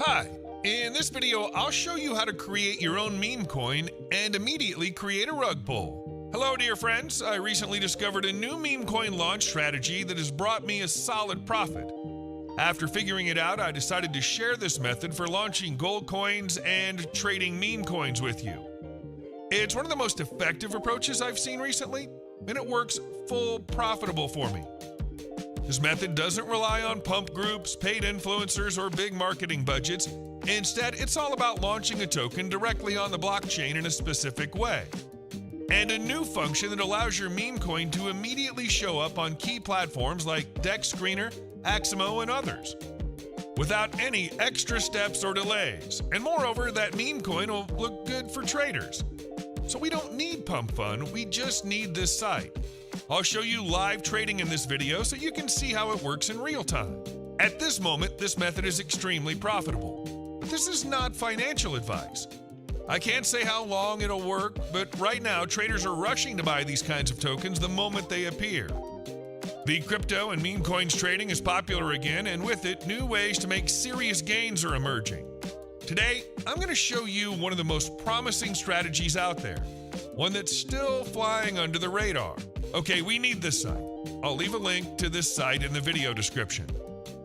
Hi, in this video I'll show you how to create your own Memecoin and immediately create a rug pull. Hello dear friends, I recently discovered a new Memecoin launch strategy that has brought me a solid profit. After figuring it out, I decided to share this method for launching gold coins and trading meme coins with you. It's one of the most effective approaches I've seen recently, and it works full profitable for me. This method doesn't rely on pump groups, paid influencers, or big marketing budgets. Instead, it's all about launching a token directly on the blockchain in a specific way. And a new function that allows your meme coin to immediately show up on key platforms like DEX Screener, Aximo, and others, without any extra steps or delays. And moreover, that meme coin will look good for traders. So we don't need pump fun, we just need this site. I'll show you live trading in this video so you can see how it works in real time. At this moment, this method is extremely profitable. But this is not financial advice. I can't say how long it'll work, but right now traders are rushing to buy these kinds of tokens the moment they appear. The crypto and meme coins trading is popular again, and with it, new ways to make serious gains are emerging. Today, I'm going to show you one of the most promising strategies out there, one that's still flying under the radar. Okay, we need this site. I'll leave a link to this site in the video description.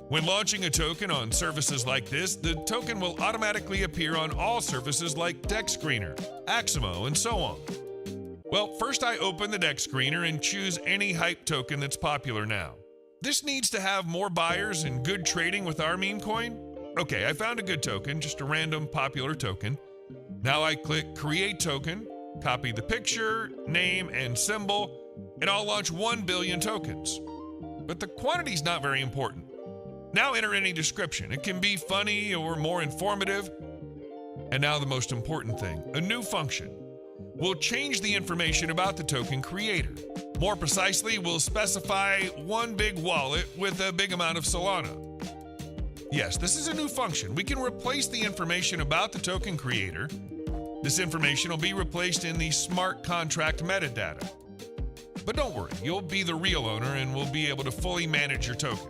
When launching a token on services like this, the token will automatically appear on all services like DEX Screener, Aximo, and so on. Well, first I open the DEX Screener and choose any hype token that's popular now. This needs to have more buyers and good trading with our meme coin. Okay, I found a good token, just a random popular token. Now I click Create Token, copy the picture, name, and symbol, and I'll launch 1 billion tokens. But the quantity's not very important. Now enter any description. It can be funny or more informative. And now the most important thing, a new function. We'll change the information about the token creator. More precisely, we'll specify one big wallet with a big amount of Solana. Yes, this is a new function. We can replace the information about the token creator. This information will be replaced in the smart contract metadata. But don't worry, you'll be the real owner and will be able to fully manage your token.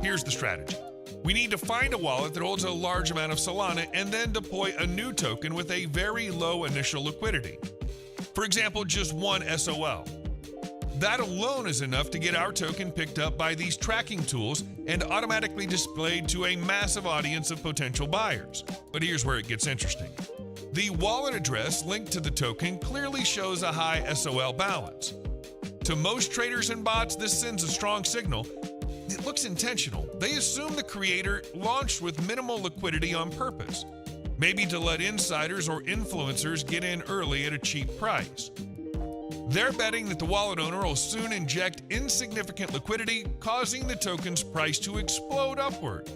Here's the strategy. We need to find a wallet that holds a large amount of Solana and then deploy a new token with a very low initial liquidity. For example, just one SOL. That alone is enough to get our token picked up by these tracking tools and automatically displayed to a massive audience of potential buyers. But here's where it gets interesting. The wallet address linked to the token clearly shows a high SOL balance. To most traders and bots, this sends a strong signal. It looks intentional. They assume the creator launched with minimal liquidity on purpose, maybe to let insiders or influencers get in early at a cheap price. They're betting that the wallet owner will soon inject insignificant liquidity, causing the token's price to explode upward.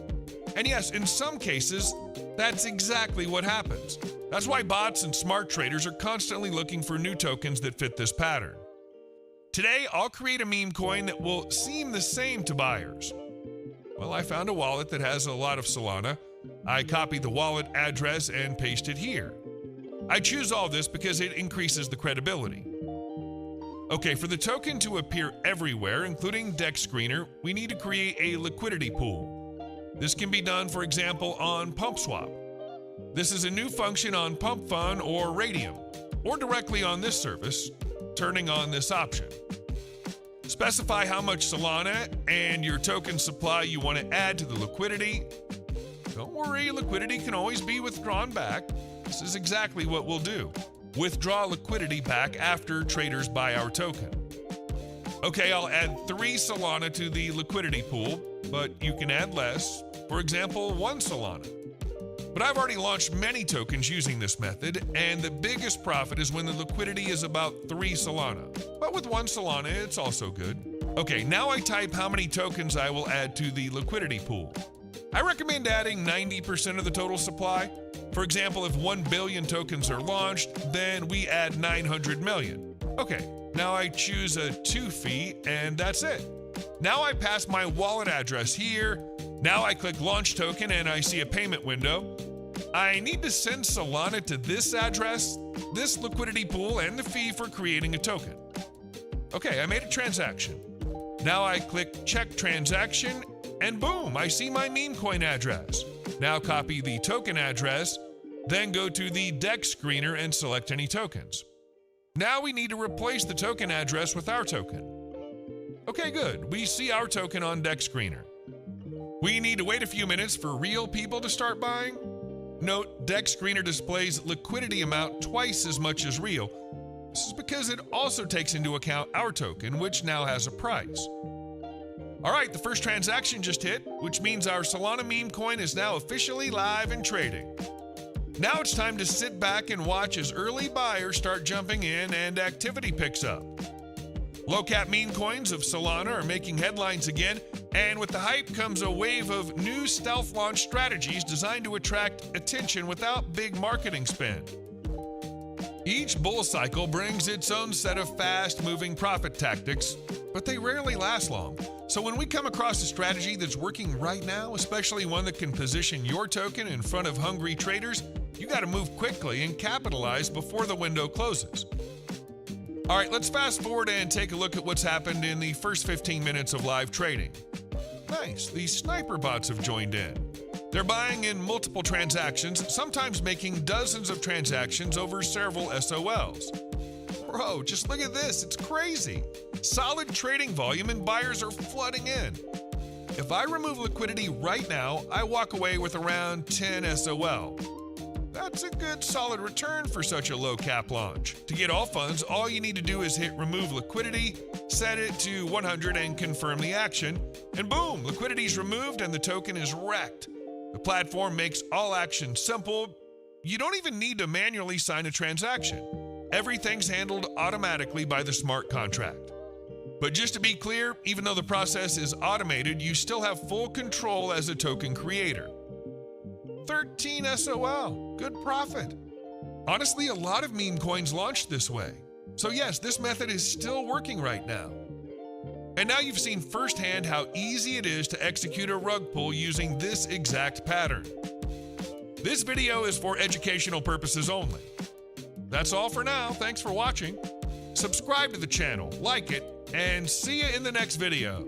And yes, in some cases, that's exactly what happens. That's why bots and smart traders are constantly looking for new tokens that fit this pattern. Today, I'll create a meme coin that will seem the same to buyers. Well, I found a wallet that has a lot of Solana. I copy the wallet address and paste it here. I choose all this because it increases the credibility. Okay, for the token to appear everywhere, including DEX Screener, we need to create a liquidity pool. This can be done, for example, on PumpSwap. This is a new function on PumpFun or Radium, or directly on this service, turning on this option. Specify how much Solana and your token supply you want to add to the liquidity. Don't worry, liquidity can always be withdrawn back. This is exactly what we'll do. Withdraw liquidity back after traders buy our token. Okay, I'll add 3 Solana to the liquidity pool, but you can add less, for example, 1 Solana. But I've already launched many tokens using this method, and the biggest profit is when the liquidity is about 3 Solana. But with 1 Solana, it's also good. Okay, now I type how many tokens I will add to the liquidity pool. I recommend adding 90% of the total supply. For example, if 1 billion tokens are launched, then we add 900 million. Okay, now I choose a 2 fee, and that's it. Now I pass my wallet address here. Now I click Launch Token, and I see a payment window. I need to send Solana to this address, this liquidity pool, and the fee for creating a token. Okay, I made a transaction. Now I click Check Transaction, and boom, I see my meme coin address. Now copy the token address, then go to the DEX screener and select any tokens. Now we need to replace the token address with our token. Okay, good. We see our token on DEX screener. We need to wait a few minutes for real people to start buying. Note, DEX screener displays liquidity amount twice as much as real. This is because it also takes into account our token, which now has a price. All right, the first transaction just hit, which means our Solana meme coin is now officially live and trading. Now it's time to sit back and watch as early buyers start jumping in and activity picks up. Low-cap meme coins of Solana are making headlines again, and with the hype comes a wave of new stealth launch strategies designed to attract attention without big marketing spend. Each bull cycle brings its own set of fast-moving profit tactics, but they rarely last long. So when we come across a strategy that's working right now, especially one that can position your token in front of hungry traders, you got to move quickly and capitalize before the window closes. All right, let's fast forward and take a look at what's happened in the first 15 minutes of live trading. Nice, the sniper bots have joined in. They're buying in multiple transactions, sometimes making dozens of transactions over several SOLs. Bro, just look at this, it's crazy. Solid trading volume and buyers are flooding in. If I remove liquidity right now, I walk away with around 10 SOL. That's a good solid return for such a low cap launch. To get all funds, all you need to do is hit remove liquidity, set it to 100 and confirm the action, and boom, liquidity is removed and the token is wrecked. The platform makes all action simple. You don't even need to manually sign a transaction. Everything's handled automatically by the smart contract. But just to be clear, even though the process is automated, you still have full control as a token creator. 13 SOL, good profit. Honestly, a lot of meme coins launched this way. So yes, this method is still working right now. And now you've seen firsthand how easy it is to execute a rug pull using this exact pattern. This video is for educational purposes only. That's all for now. Thanks for watching. Subscribe to the channel, like it, and see you in the next video.